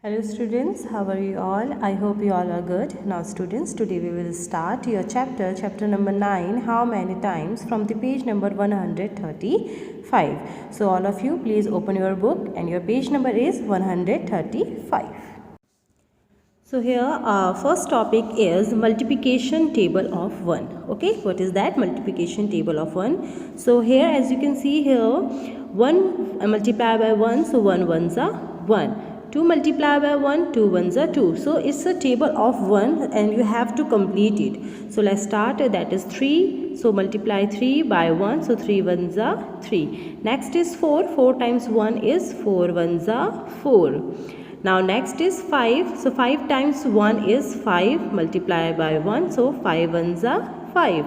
Hello students, how are you all? I hope you all are good. Now students, today we will start your chapter number 9, how many times, from the page number 135. So all of you please open your book and your page number is 135. So here our first topic is multiplication table of 1. Okay, what is that? Multiplication table of 1. So here as you can see here, 1 multiply by 1, so 1 ones are 1. 2 multiply by 1, 2 ones are 2. So it's a table of 1 and you have to complete it. So let's start, that is 3. So multiply 3 by 1, so 3 ones are 3. Next is 4. 4 times 1 is 4 ones are 4. Now next is 5. So 5 times 1 is 5. Multiply by 1, so 5 ones are 5.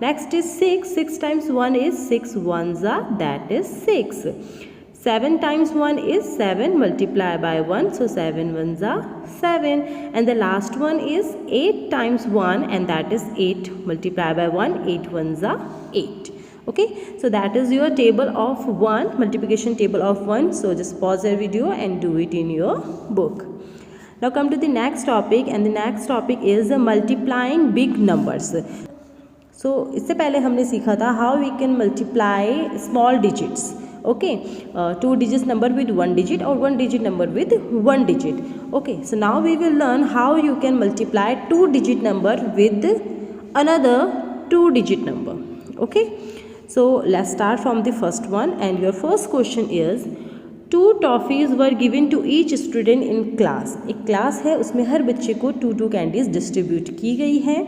Next is 6. 6 times 1 is 6 ones are, that is 6. 7 times 1 is 7, multiply by 1, so 7 ones are 7. And the last one is 8 times 1 and that is 8, multiply by 1, 8 ones are 8. Okay, so that is your table of 1, multiplication table of 1. So just pause your video and do it in your book. Now come to the next topic, and the next topic is multiplying big numbers. So इससे पहले हमने सीखा था how we can multiply small digits. Okay, 2 digits number with 1 digit or 1 digit number with 1 digit. Okay, so now we will learn how you can multiply 2 digit number with another 2 digit number. Okay, so let's start from the first one, and your first question is 2 toffees were given to each student in class. एक class है, उसमें हर बच्चे को 2 candies distribute की गई है.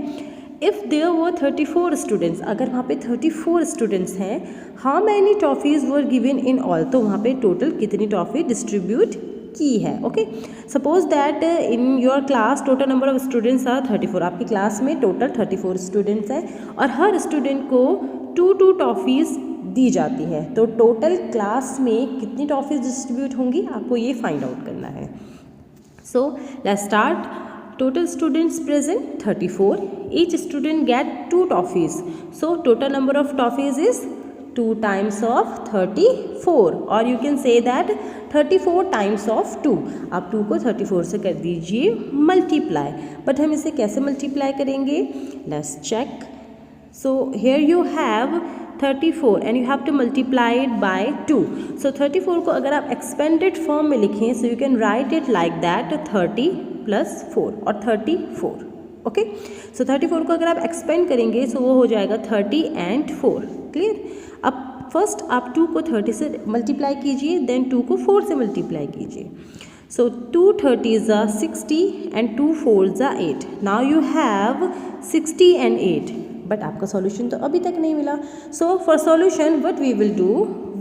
If there were 34 students, अगर वहाँ पे 34 स्टूडेंट्स हैं, how many toffees were given in all, तो वहाँ पे टोटल कितनी टॉफ़ी डिस्ट्रीब्यूट की है. Okay, suppose that in your class total number of students are 34. आपकी क्लास में टोटल 34 स्टूडेंट्स हैं और हर स्टूडेंट को 2 टॉफ़ीज़ दी जाती है. तो टोटल क्लास में कितनी टॉफ़ीज़ डिस्ट्रीब्यूट होंगी, आपको ये फाइंड आउट करना है. So let's start. Total students present 34. Each student get 2 toffees. So total number of toffees is 2 times of 34, or you can say that 34 times of 2. आप 2 को 34 से कर दीजिए मल्टीप्लाई. बट हम इसे कैसे मल्टीप्लाई करेंगे, let's check. So here you have 34 and you have to multiply it by 2. So 34 को अगर आप expanded form में लिखें, so you can write it like that 30 plus 4 और 34. ओके, सो 34 को अगर आप एक्सपेंड करेंगे सो वो हो जाएगा 30 and 4. क्लियर. अब फर्स्ट आप 2 को 30 से मल्टीप्लाई कीजिए, देन 2 को 4 से मल्टीप्लाई कीजिए. So 2 30s are 60 and 2 4s are 8. Now you have 60 and 8. But आपका सॉल्यूशन तो अभी तक नहीं मिला. So for solution what we will do,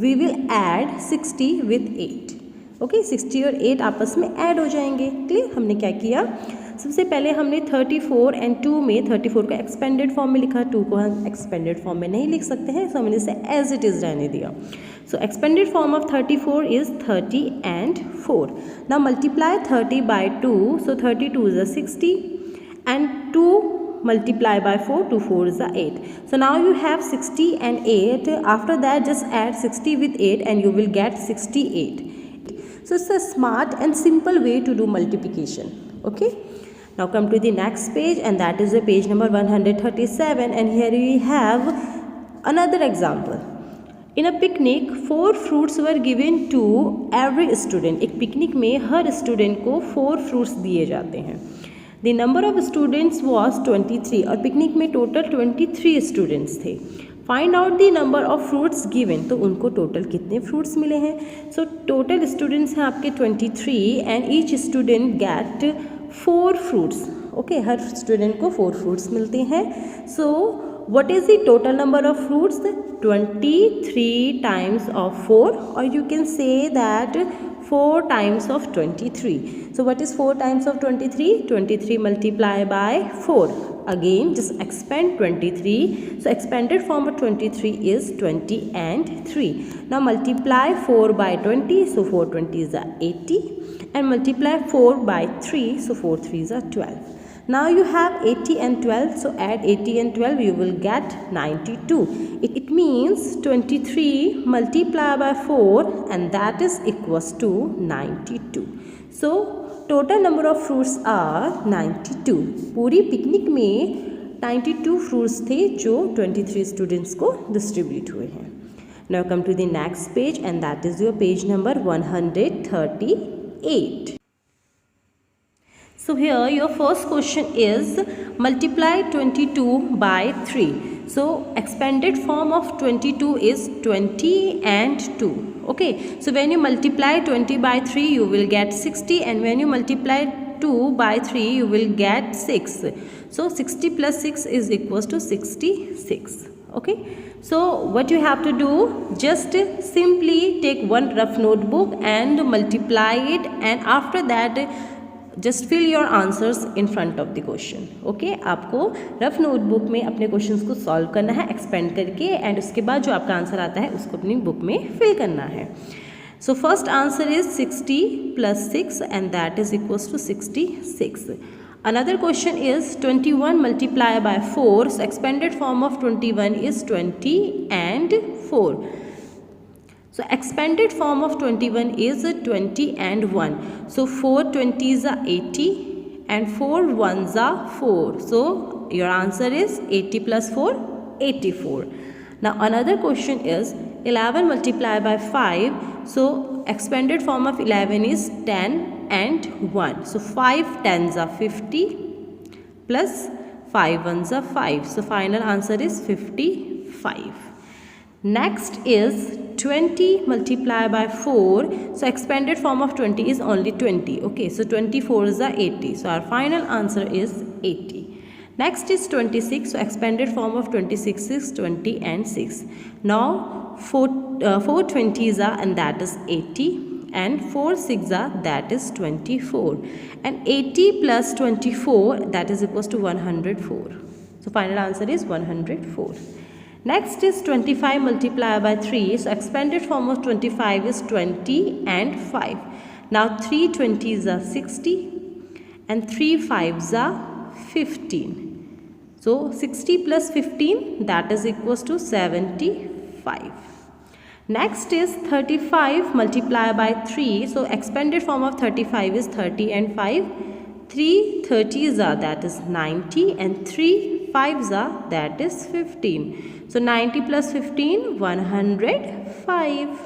we will add 60 with 8. Okay, 60 और 8 आपस में ऐड हो जाएंगे. क्लियर. हमने क्या किया, सबसे पहले हमने 34 and 2 में 34 को एक्सपेंडेड फॉर्म में लिखा, 2 को हम एक्सपेंडेड फॉर्म में नहीं लिख सकते हैं, सो हमने इसे एज इट इज़ रहने दिया. So expanded form of 34 is 30 and 4. Now multiply 30 by 2, so 32 is 60 and 2 multiply by 4, 2 4s are 8. So now you have 60 and 8. After that just add 60 with 8 and you will get 68. So it's a smart and simple way to do multiplication. Okay, now come to the next page, and that is the page number 137, and here we have another example. In a picnic 4 fruits were given to every student. एक picnic में हर student को 4 fruits दिए जाते हैं. The number of students was 23, और picnic में total 23 students थे. Find out the number of fruits given, तो उनको टोटल कितने फ्रूट्स मिले हैं. सो टोटल स्टूडेंट्स हैं आपके 23 and each student gate 4 fruits. Okay, her student को 4 फ्रूट्स मिलते हैं. So what is the total number of fruits, 23 times of 4, और you can say that 4 times of 23. So what is 4 times of 23? 23 multiply by 4. Again just expand 23. So expanded form of 23 is 20 and 3. Now multiply 4 by 20. So 4 20s are 80. And multiply 4 by 3. So 4 3s are 12. Now you have 80 and 12. So add 80 and 12. You will get 92. It means 23 multiply by 4 and that is equals to 92. So total number of fruits are 92. पूरी picnic में 92 fruits थे जो 23 students को distribute हुए हैं. Now come to the next page and that is your page number 138. So here your first question is multiply 22 by 3. So expanded form of 22 is 20 and 2. Okay, so when you multiply 20 by 3 you will get 60, and when you multiply 2 by 3 you will get 6. So 60 plus 6 is equals to 66. Okay, so what you have to do, just simply take one rough notebook and multiply it, and after that just fill your answers in front of the question. Okay, आपको rough notebook में अपने questions को solve करना है expand करके, and उसके बाद जो आपका आंसर आता है उसको अपनी बुक में फिल करना है. So first answer is 60 plus 6 and that is equals to 66. Another question is 21 multiplied by 4. So expanded form of 21 is 20 and 4. So expanded form of 21 is 20 and 1. So 4 20s are 80 and 4 1s are 4. So your answer is 80 plus 4, 84. Now another question is 11 multiplied by 5. So expanded form of 11 is 10 and 1. So 5 10s are 50 plus 5 1s are 5. So final answer is 55. Next is 20 multiplied by 4. So expanded form of 20 is only 20. Okay, so 24s are 80. So our final answer is 80. Next is 26. So expanded form of 26 is 20 and 6. Now 4 20s are, and that is 80, and 4 6 are, that is 24, and 80 plus 24, that is equals to 104. So final answer is 104. Next is 25 multiplied by 3. So expanded form of 25 is 20 and 5. Now 3 20s are 60 and 3 5s are 15. So 60 plus 15, that is equals to 75. Next is 35 multiplied by 3. So expanded form of 35 is 30 and 5. 3 30s are, that is 90, and 3 5s are, that is 15. So 90 plus 15, 105.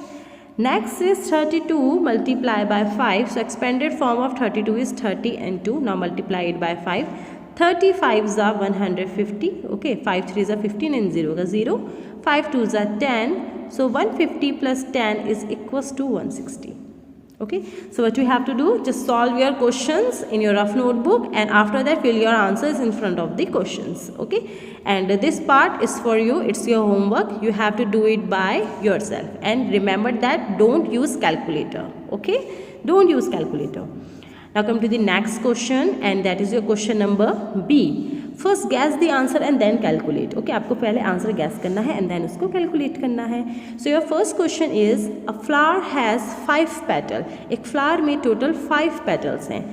Next is 32 multiplied by 5. So expanded form of 32 is 30 and 2. Now multiply it by 5. 35s are 150. Okay, 5 3s are 15 and 0 is 0. 5 2s are 10. So 150 plus 10 is equals to 160. Okay, so what you have to do, just solve your questions in your rough notebook, and after that fill your answers in front of the questions. Okay, and this part is for you, it's your homework, you have to do it by yourself, and remember that don't use calculator. Okay, don't use calculator. Now come to the next question, and that is your question number B. First guess the answer and then calculate. Okay, आपको पहले answer gas करना है and then उसको calculate करना है. So your first question is a flower has 5 petals. एक flower में total 5 petals हैं.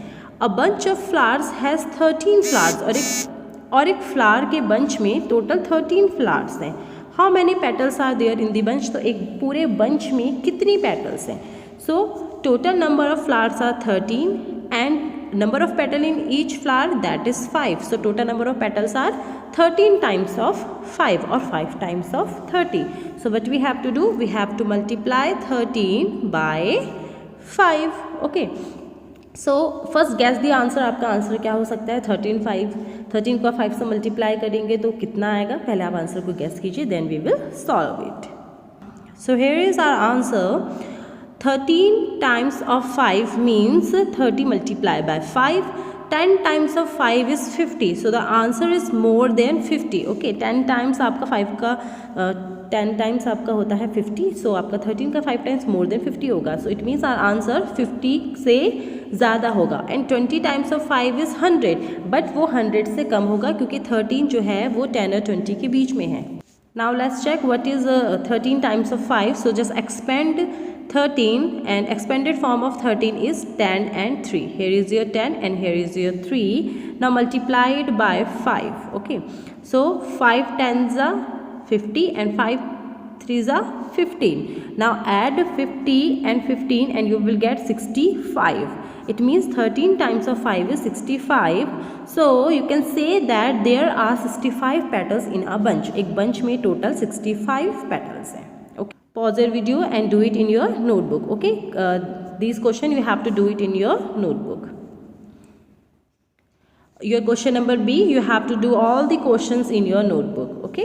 A bunch of flowers has 13 flowers. और एक फ्लावर के बंच में टोटल 13 फ्लावर्स हैं. How many petals are there in the bunch? तो एक पूरे बंच में कितनी petals हैं? So total number of flowers are 13 and number of petal in each flower, that is 5. So total number of petals are 13 times of 5 or 5 times of 30. So what we have to do, we have to multiply 13 by 5. Okay, so first guess the answer. आपका answer क्या हो सकता है? 13 को 5 से multiply करेंगे तो कितना आएगा? पहले आप आंसर को गैस कीजिए, then we will solve it. So here is our answer. 13 times of 5 means 30 multiplied by 5. 10 times of 5 is 50. So the answer is more than 50. Okay, 10 times आपका 5 का 10 times आपका होता है 50. So आपका 13 का 5 times more than 50 होगा. So it means our answer 50 से ज़्यादा होगा. And 20 times of 5 is 100. But वो 100 से कम होगा क्योंकि 13 जो है वो 10 और 20 के बीच में है. Now let's check what is 13 times of 5. So just expand 13, and expanded form of 13 is 10 and 3. Here is your 10 and here is your 3. Now multiply it by 5. Okay, so 5 10s are 50 and 5 3s are 15. Now add 50 and 15 and you will get 65. It means 13 times of 5 is 65. So you can say that there are 65 petals in a bunch. एक bunch में total 65 petals हैं. Okay. Pause your video and do it in your notebook. Okay. These question you have to do it in your notebook. Your question number B, you have to do all the questions in your notebook. Okay.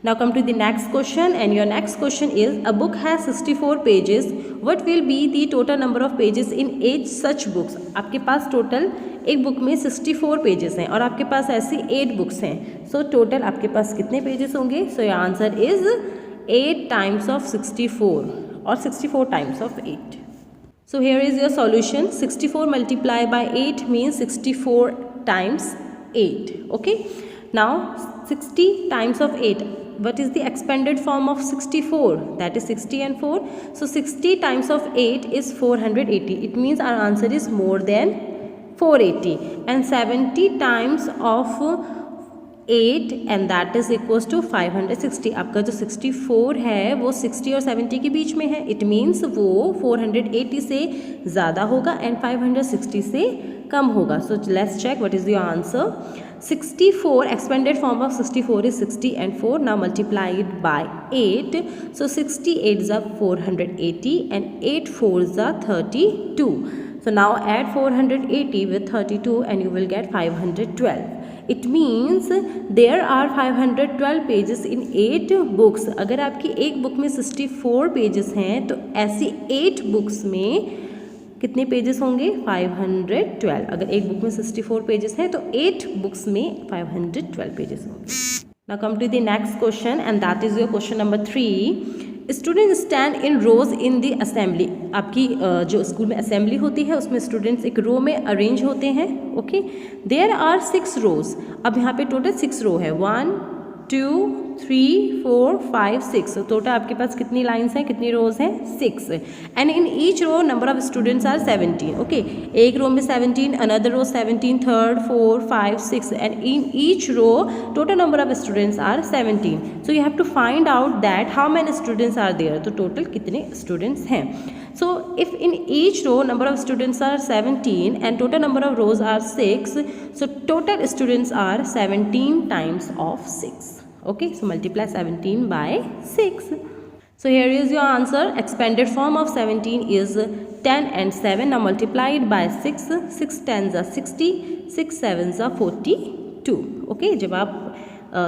Now come to the next question, and your next question is, a book has 64 pages. What will be the total number of pages in 8 such books? आपके पास total एक book में 64 pages हैं और आपके पास ऐसी 8 books हैं. So total आपके पास कितने पेजेस होंगे? So your answer is 8 times of 64 or 64 times of 8. So here is your solution. 64 multiplied by 8 means 64 times 8. Okay. Now 60 times of 8. What is the expanded form of 64? That is 60 and 4. So 60 times of 8 is 480. It means our answer is more than 480. And 70 times of 8 and that is equals to 560. आपका जो 64 है वो 60 और 70 के बीच में है. It means वो 480 से ज़्यादा होगा and 560 से कम होगा. So let's check what is your answer. 64 expanded form of 64 is 60 and 4. Now multiply it by 8. So 68 is 480 and 8 4s are 32. So now add 480 with 32 and you will get 512. It means there are 512 pages in 8 books. अगर आपकी एक book में 64 pages हैं तो ऐसी 8 books में कितने pages होंगे? 512. अगर एक बुक में 64 पेजेस हैं तो 8 बुक्स में 512 पेजेस होंगे. Now come to the next question and that is your question number 3. Students stand in rows in the assembly. आपकी जो स्कूल में असेंबली होती है उसमें स्टूडेंट्स एक रो में अरेंज होते हैं. ओके. There are 6 rows. अब यहाँ पे टोटल 6 रो है. 1 2 3 4 5 6. टोटल आपके पास कितनी लाइन्स हैं, कितनी रोज हैं? 6. And in each row number of students are 17. Okay. एक रो में 17, another row 17, third 4 5 6 and in each row total number of students are 17. So you have to find out that how many students are there. तो total कितने students हैं? So if in each row number of students are 17 and total number of rows are 6, so total students are 17 times of 6. Okay, so multiply 17 by 6. So here is your answer. Expanded form of 17 is 10 and 7. Now multiply it by 6. 6 10s are 60, 6 7s are 42. Okay, जब आप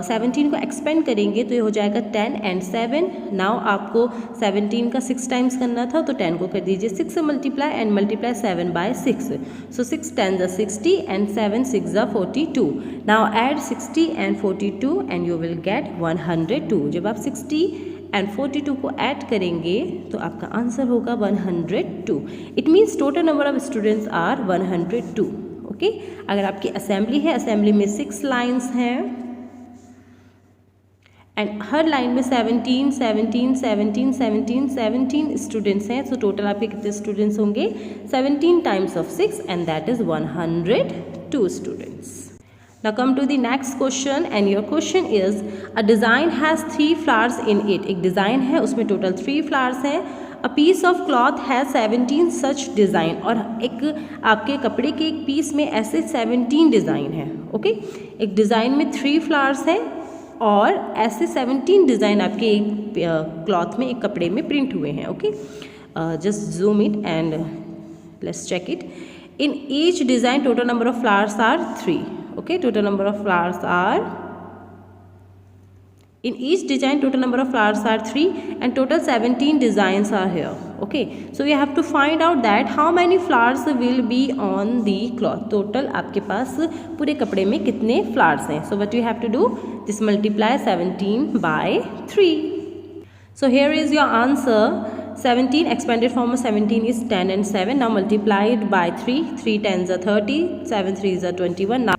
17 को expand करेंगे तो ये हो जाएगा 10 and 7. Now आपको 17 का 6 टाइम्स करना था तो 10 को कर दीजिए 6 से multiply and multiply 7 by 6. So 6 10s are 60 and 7 6s are 42. Now add 60 and 42 and you will get 102. जब आप 60 and 42 को ऐड करेंगे तो आपका आंसर होगा 102. It means total number of students are 102. Okay. अगर आपकी असेंबली है, असेंबली में 6 लाइन्स हैं एंड हर लाइन में 17 17 17 17 17 स्टूडेंट्स हैं. सो टोटल आपके कितने स्टूडेंट्स होंगे? 17 times of 6 and that is 102 students. Now come to the next question and your question is, a design has 3 flowers in it. एक design है उसमें total 3 flowers हैं. A piece of cloth has 17 such design. और एक आपके कपड़े के एक पीस में ऐसे 17 डिज़ाइन हैं. ओके. एक डिज़ाइन में 3 flowers हैं और ऐसे 17 डिज़ाइन आपके एक क्लॉथ में, एक कपड़े में प्रिंट हुए हैं. Okay. Just zoom it and let's check it. In each design total number of flowers are 3. Okay, total number of flowers are, in each design total number of flowers are 3 and total 17 designs are here. Okay, so you have to find out that how many flowers will be on the cloth. Total आपके पास पूरे कपड़े में कितने flowers हैं. So what you have to do, just multiply 17 by 3. So here is your answer. 17 expanded form of 17 is 10 and 7. Now multiply it by 3. 3 10s are 30, 7 3s are 21.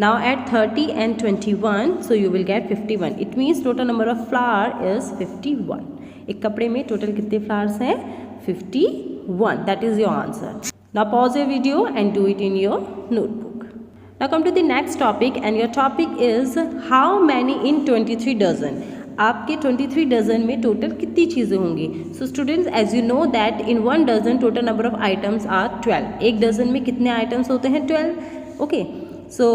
Now add 30 and 21, so you will get 51. It means total number of flower is 51. एक कपड़े में total कितने flowers हैं? 51. That is your answer. Now pause your video and do it in your notebook. Now come to the next topic and your topic is how many in 23 dozen. आपके 23 dozen में total कितनी चीज़ें होंगी? So students, as you know that in 1 dozen total number of items are 12. एक dozen में कितने items होते हैं? 12. Okay, so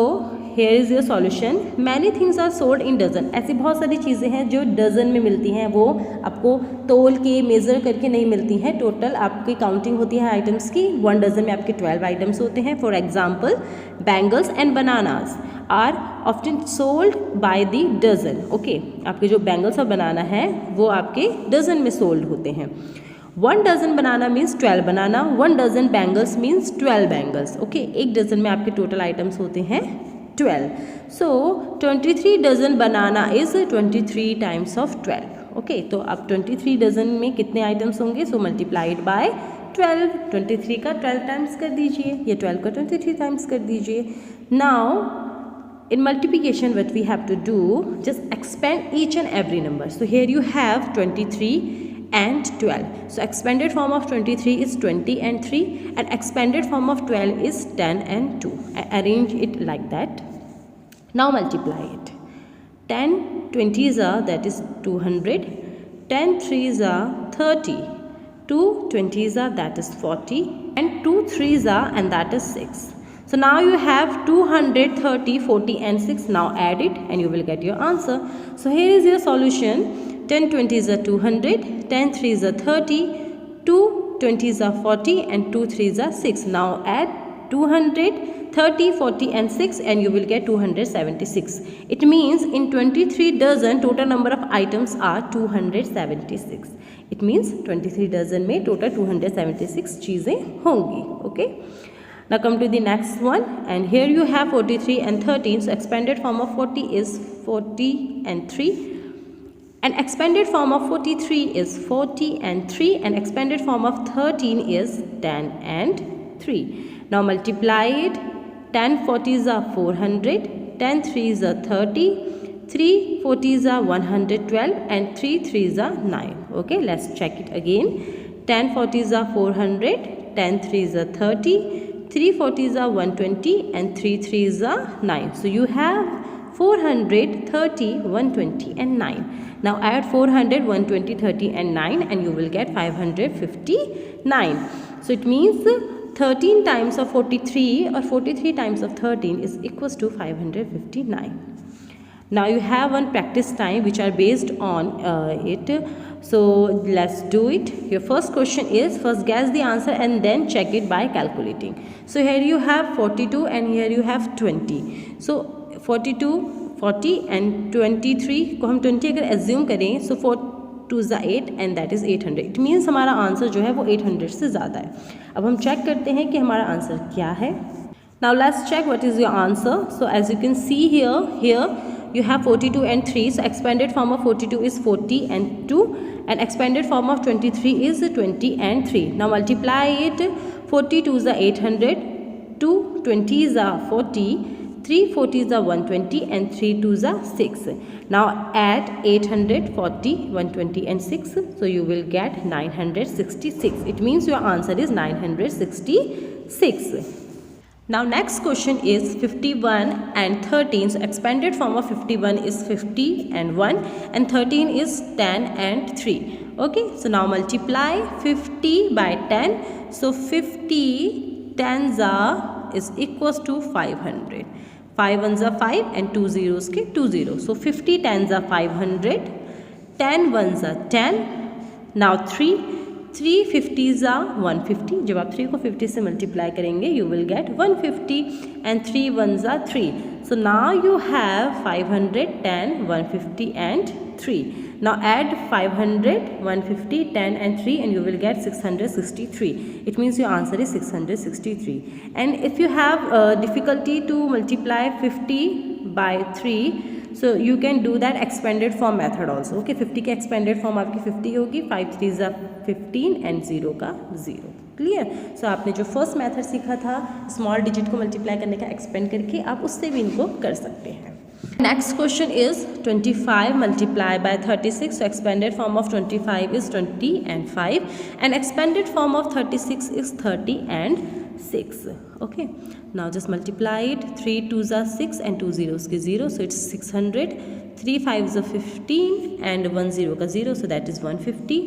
here is your solution. Many things are sold in dozen. ऐसी बहुत सारी चीज़ें हैं जो डजन में मिलती हैं, वो आपको तोल के मेज़र करके नहीं मिलती हैं. टोटल आपकी काउंटिंग होती है आइटम्स की. 1 डजन में आपके 12 आइटम्स होते हैं. For example, bangles and bananas are often sold by the dozen. Okay, आपके जो बैंगल्स और बनाना है वो आपके डजन में सोल्ड होते हैं. 1 dozen banana means 12 banana. 1 dozen bangles means 12 bangles. Okay, एक डजन में आपके टोटल आइटम्स होते हैं 12. So 23 dozen banana is 23 times of 12. Okay, तो अब 23 डजन में कितने आइटम्स होंगे? सो मल्टीप्लाइड बाय 12. 23 का 12 टाइम्स कर दीजिए, या 12 का 23 टाइम्स कर दीजिए. Now in multiplication what we have to do, just expand each and every number. So here you have 23 and 12. So expanded form of 23 is 20 and 3, and expanded form of 12 is 10 and 2. I arrange it like that. Now multiply it. 10 20s are, that is 200. 10 3s are 30. 2 20s are, that is 40, and 2 3s are, and that is 6. So now you have 200, 30, 40 and 6. Now add it and you will get your answer. So here is your solution. 10 20s are 200, 10 3s are 30, 2 20s are 40, and 2 3s are 6. Now add 200, 30, 40 and 6 and you will get 276. It means in 23 dozen total number of items are 276. It means 23 dozen में total 276 चीज़ें होंगी. Okay. Now come to the next one, and here you have 43 and 13. So expanded form of 40 is 40 and 3, and expanded form of 43 is 40 and 3, and expanded form of 13 is 10 and 3. Now multiply it. 10 40s are 400, 10 3s are 30, 3 40s are 112, and 3 3s are 9. Okay, let's check it again. 10 40s are 400, 10 3s are 30, 3 40s are 120, and 3 3s are 9. So you have 400, 30, 120 and 9. Now add 400, 120, 30 and 9 and you will get 559. So it means 13 times of 43 or 43 times of 13 is equals to 559. Now you have one practice time which are based on it. So let's do it. Your first question is, first guess the answer and then check it by calculating. So here you have 42 and here you have 20. So 42, 40 and 23 को हम 20 अगर assume करें, so 4 2 is 8 and that is 800. It means हमारा answer जो है वो 800 से ज़्यादा है. अब हम चेक करते हैं कि हमारा आंसर क्या है. Now let's check what is your answer. So as you can see here you have 42 and 3. So expanded form of 42 is 40 and 2, and expanded form of 23 is 20 and 3. Now multiply it. 42 is 800, 2 20s are 40, 3 40s are 120, and 3 2s are 6. Now add 800, 40, 120 and 6. So you will get 966. It means your answer is 966. Now next question is 51 and 13. So expanded form of 51 is 50 and 1, and 13 is 10 and 3. Okay, so now multiply 50 by 10. So 50 tens are is equals to 500. 5 ones are 5 and 2 zeros के 2 zeros. So 50 tens are 500, 10 ones are 10. Now 3 50s are 150. जब आप 3 को 50 से multiply करेंगे you will get 150, and 3 ones are 3. So now you have 500, 10, 150 and 3. Now add 500, 150, 10 and 3 and you will get 663. It means your answer is 663. And if you have difficulty to multiply 50 by 3, so you can do that expanded form method also. Okay, 50 के expanded form आपकी 50 होगी, 5 3s are 15 and 0 का 0. Clear? सो आपने जो first method सीखा था small digit को multiply करने का, एक्सपेंड करके आप उससे भी इनको कर सकते हैं. Next question is 25 multiplied by 36. So expanded form of 25 is 20 and 5, and expanded form of 36 is 30 and 6. Okay, now just multiply it. 3 2s are 6 and 2 zeros is 0, so it's 600. 3 5s are 15 and 1 0 का 0, so that is 150.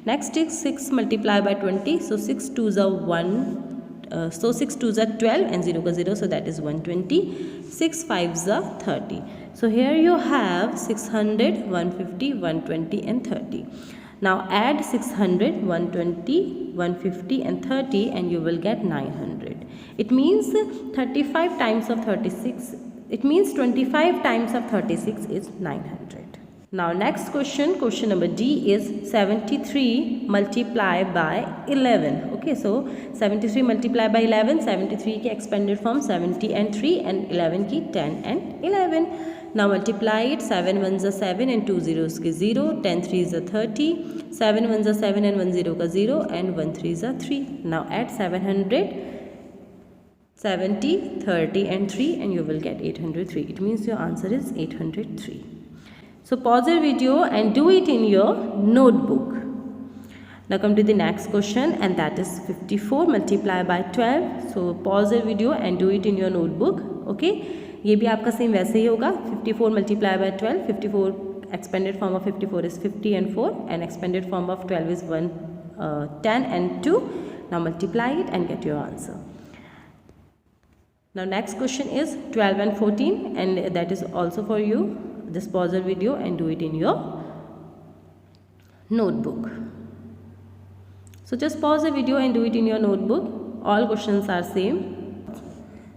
Next is 6 multiplied by 20, so 6 2s are 1, so 6 2s are 12 and 0 ka 0, so that is 120. 6 5s are 30. So here you have 600, 150, 120 and 30. Now add 600, 120, 150 and 30 and you will get 900. It means 35 times of 36. It means 25 times of 36 is 900. Now next question, question number D is 73 multiplied by 11. Okay, so 73 multiplied by 11, 73 की expanded form 70 and 3 and 11 की 10 and 11. Now multiply it, 7 1s are 7 and 2 zeros के 0, 10 3s are 30, 7 1s are 7 and 1 0 का 0 and 1 3s are 3. Now add 700, 70, 30 and 3 and you will get 803. It means your answer is 803. So pause the video and do it in your notebook. Now come to the next question and that is 54 multiplied by 12. So pause the video and do it in your notebook. Okay, ये भी आपका same वैसे ही होगा. 54 multiplied by 12. 54 expanded form of 54 is 50 and 4 and expanded form of 12 is 10 and 2. Now multiply it and get your answer. Now next question is 12 and 14 and that is also for you. Just pause the video and do it in your notebook. So just pause the video and do it in your notebook. All questions are same.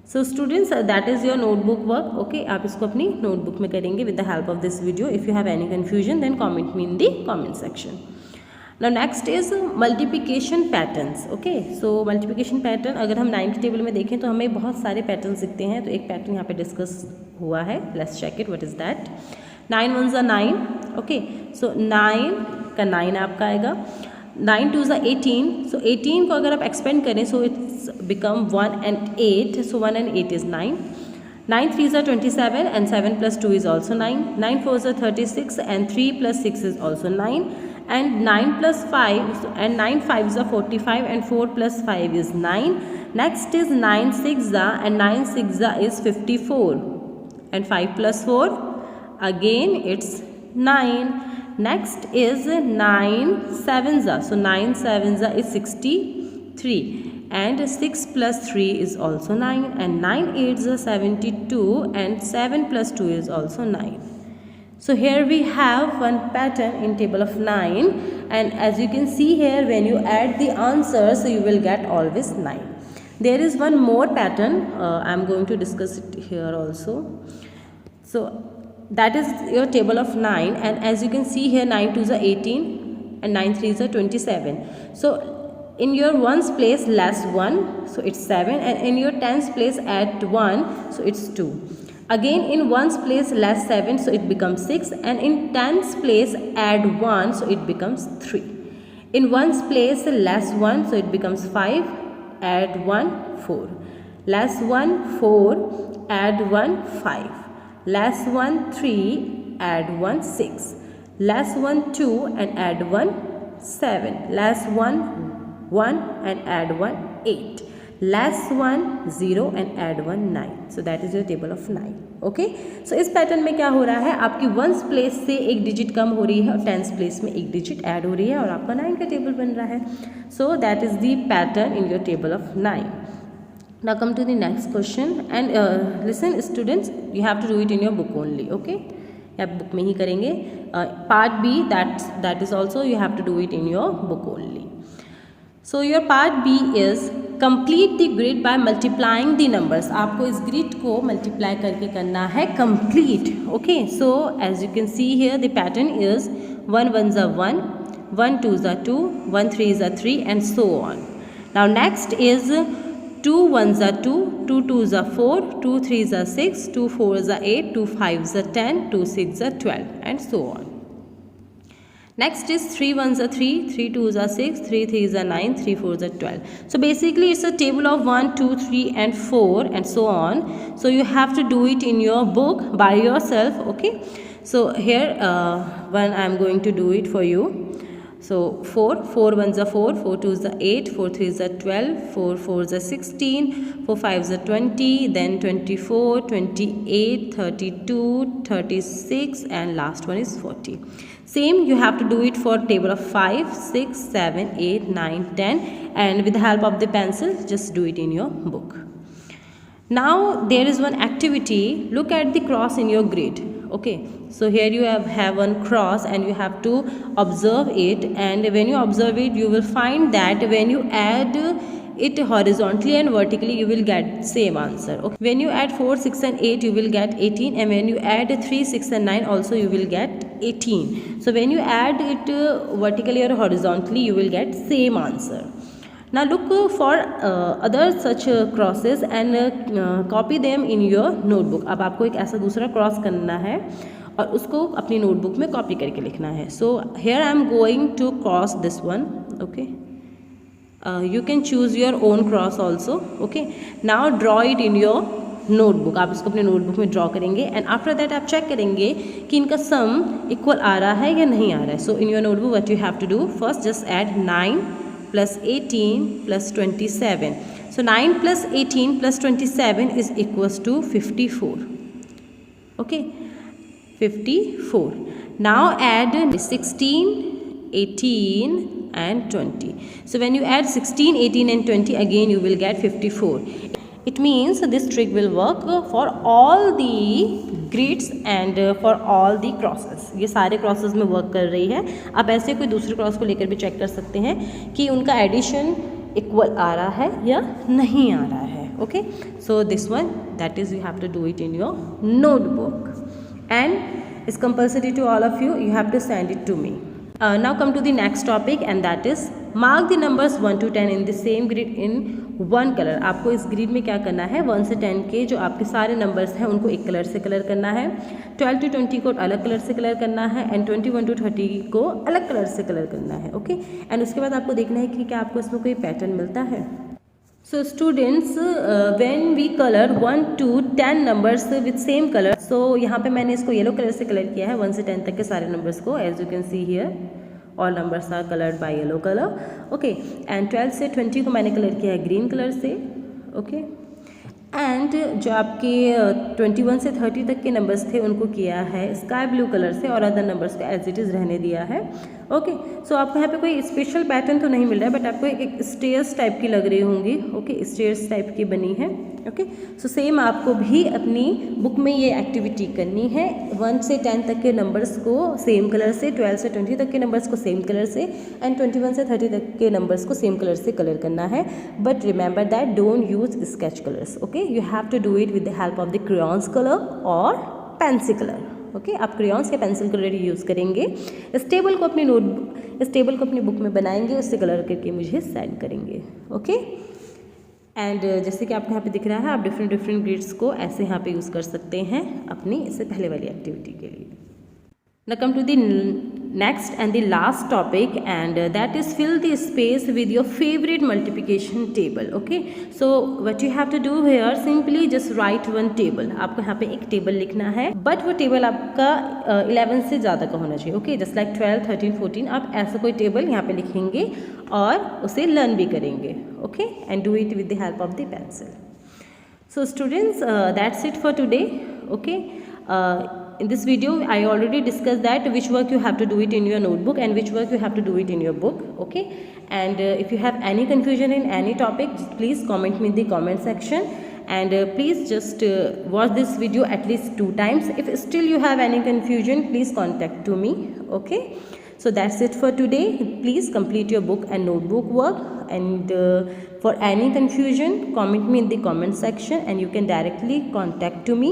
So students, that is your notebook work. Okay, आप इसको अपनी notebook में करेंगे with the help of this video. If you have any confusion, then comment me in the comment section. Now next is multiplication patterns. Okay, so multiplication pattern अगर हम 9 की table में देखें तो हमें बहुत सारे पैटर्न्स दिखते हैं. तो एक पैटर्न यहाँ पे डिस्कस हुआ है. Let's check it. What is that? 9 1s are 9. Okay, so 9 का 9 आपका आएगा. 9 2s are 18. So 18 को अगर आप एक्सपेंड करें so it's become 1 and 8. So 1 and 8 is 9. 9 3s are 27 and 7 plus 2 is also 9. 9 4s are 36 and 3 plus 6 is also 9. And 9 plus 5 and 9 5s are 45 and 4 plus 5 is 9. Next is 9 6s and 9 6s is 54 and 5 plus 4 again it's 9. Next is 9 7s, so 9 7s is 63 and 6 plus 3 is also 9 and 9 8s are 72 and 7 plus 2 is also 9. So here we have one pattern in table of 9 and as you can see here when you add the answers so you will get always 9. There is one more pattern I am going to discuss it here also. So that is your table of 9 and as you can see here 9 2s are 18 and 9 3s are 27. So in your ones place less 1 so it's 7 and in your tens place add 1 so it's 2. Again in ones place less 7 so it becomes 6 and in tens place add 1 so it becomes 3. In ones place less 1 so it becomes 5, add 1 4. Less 1 4, add 1 5. Less 1 3, add 1 6. Less 1 2 and add 1 7. Less 1 1 and add 1 8. Less 1 0 and add 1 9. So that is your table of 9. Okay, so इस pattern में क्या हो रहा है आपकी ones place से एक digit कम हो रही है और टेंस प्लेस में एक डिजिट ऐड हो रही है और आपका 9 का टेबल बन रहा है. So that is the pattern in your table of 9. Now come to the next question and listen students, you have to do it in your book only. Okay, आप बुक में ही करेंगे. Part B that is also you have to do it in your book only. So your part B is complete the grid by multiplying the numbers. आपको इस grid को multiply करके करना है complete. Okay, so as you can see here the pattern is 1 1s are 1, 1 2s are 2, 1 3s are 3 and so on. Now next is 2 1s are 2, 2 2s are 4, 2 3s are 6, 2 4s are 8, 2 5s are 10, 2 6s are 12 and so on. Next is 3 1s are 3, 3 2s are 6, 3 3s are 9, 3 4s are 12. So basically it's a table of 1, 2, 3 and 4 and so on. So you have to do it in your book by yourself. Okay. So here one I am going to do it for you. So 4, 4 1s are 4, 4 2s are 8, 4 3s are 12, 4 4s are 16, 4 5s are 20, then 24, 28, 32, 36, and last one is 40. Same you have to do it for table of 5, 6, 7, 8, 9, 10, and with the help of the pencil just do it in your book. Now there is one activity. Look at the cross in your grid. Okay, so here you have one cross and you have to observe it, and when you observe it you will find that when you add it horizontally and vertically you will get same answer. Okay, when you add 4, 6 and 8 you will get 18, and when you add 3, 6 and 9 also you will get 18. So when you add it vertically or horizontally you will get same answer. Now look for other such crosses and copy them in your notebook. अब आपको एक ऐसा दूसरा cross करना है और उसको अपनी नोटबुक में कॉपी करके लिखना है. So here I am going to cross this one. Okay, you can choose your own cross also. Okay, now draw it in your notebook. आप इसको अपने नोटबुक में ड्रॉ करेंगे एंड आफ्टर दैट आप चेक करेंगे कि इनका सम इक्वल आ रहा है या नहीं आ रहा है. So in your notebook what you have to do, first just add 9 plus 18 plus 27. So 9 plus 18 plus 27 is equals to 54. Okay, 54. Now add 16, 18 and 20. So when you add 16, 18 and 20 again you will get 54. It means this trick will work for all the grids and for all the crosses. ये सारे crosses में work कर रही है. आप ऐसे कोई दूसरे cross को लेकर भी check कर सकते हैं कि उनका addition equal आ रहा है या नहीं आ रहा है. Okay, so this one, that is you have to do it in your notebook and it's compulsory to all of you. You have to send it to me. Now come to the next topic and that is mark the numbers 1 to 10 in the same grid in one color. आपको इस grid में क्या करना है, 1 से 10 के जो आपके सारे नंबर्स हैं उनको एक कलर से कलर करना है, 12 to 20 को अलग कलर से कलर करना है एंड 21 to 30 को अलग कलर से कलर करना है. ओके, एंड उसके बाद आपको देखना है कि क्या आपको इसमें कोई पैटर्न मिलता है. So students, when we color 1 to 10 numbers with same color, so यहाँ पे मैंने इसको येलो कलर से कलर किया है 1 से 10 तक के सारे नंबर्स को. As you can see here, all numbers are colored by yellow color. Okay, and 12 से 20 को मैंने कलर किया है ग्रीन कलर से. Okay, एंड जो आपके 21 से 30 तक के नंबर्स थे उनको किया है स्काई ब्लू कलर से और अदर नंबर्स को एज इट इज़ रहने दिया है. ओके, सो आपको यहाँ पे कोई स्पेशल पैटर्न तो नहीं मिल रहा है बट आपको एक स्टेयर्स टाइप की लग रही होंगी. ओके, स्टेयर्स टाइप की बनी है. ओके, सो सेम आपको भी अपनी बुक में ये एक्टिविटी करनी है. 1 से 10 तक के नंबर्स को सेम कलर से, 12 से 20 तक के नंबर्स को सेम कलर से एंड 21 से 30 तक के नंबर्स को सेम कलर से कलर करना है. But remember that don't use sketch colours. Okay, you have to do it with the help of the crayons color or pencil color. Okay, आप crayons या पेंसिल कलर यूज़ करेंगे. इस table को अपनी book में बनाएंगे, उससे कलर करके मुझे सेंड करेंगे. ओके, एंड जैसे कि आपको यहाँ पे दिख रहा है आप डिफरेंट ग्रिड्स को ऐसे यहाँ पे यूज़ कर सकते हैं अपनी इससे पहले वाली एक्टिविटी के लिए. Now come to the next and the last topic and that is fill the space with your favorite multiplication table. Okay, so what you have to do here, simply just write one table. आपको यहाँ पे एक table लिखना है but वो table आपका 11 से ज़्यादा का होना चाहिए. ओके, जस्ट लाइक 12, 13, 14 आप ऐसा कोई टेबल यहाँ पे लिखेंगे और उसे लर्न भी करेंगे. Okay, and do it with the help of the pencil. So students, that's it for today. Okay, in this video I already discussed that which work you have to do it in your notebook and which work you have to do it in your book. Okay, and if you have any confusion in any topic, please comment me in the comment section and please just watch this video at least 2 times. If still you have any confusion, please contact to me. Okay, so that's it for today. Please complete your book and notebook work and for any confusion comment me in the comment section and you can directly contact to me.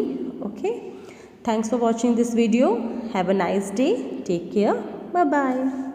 Okay, thanks for watching this video. Have a nice day. Take care. Bye bye.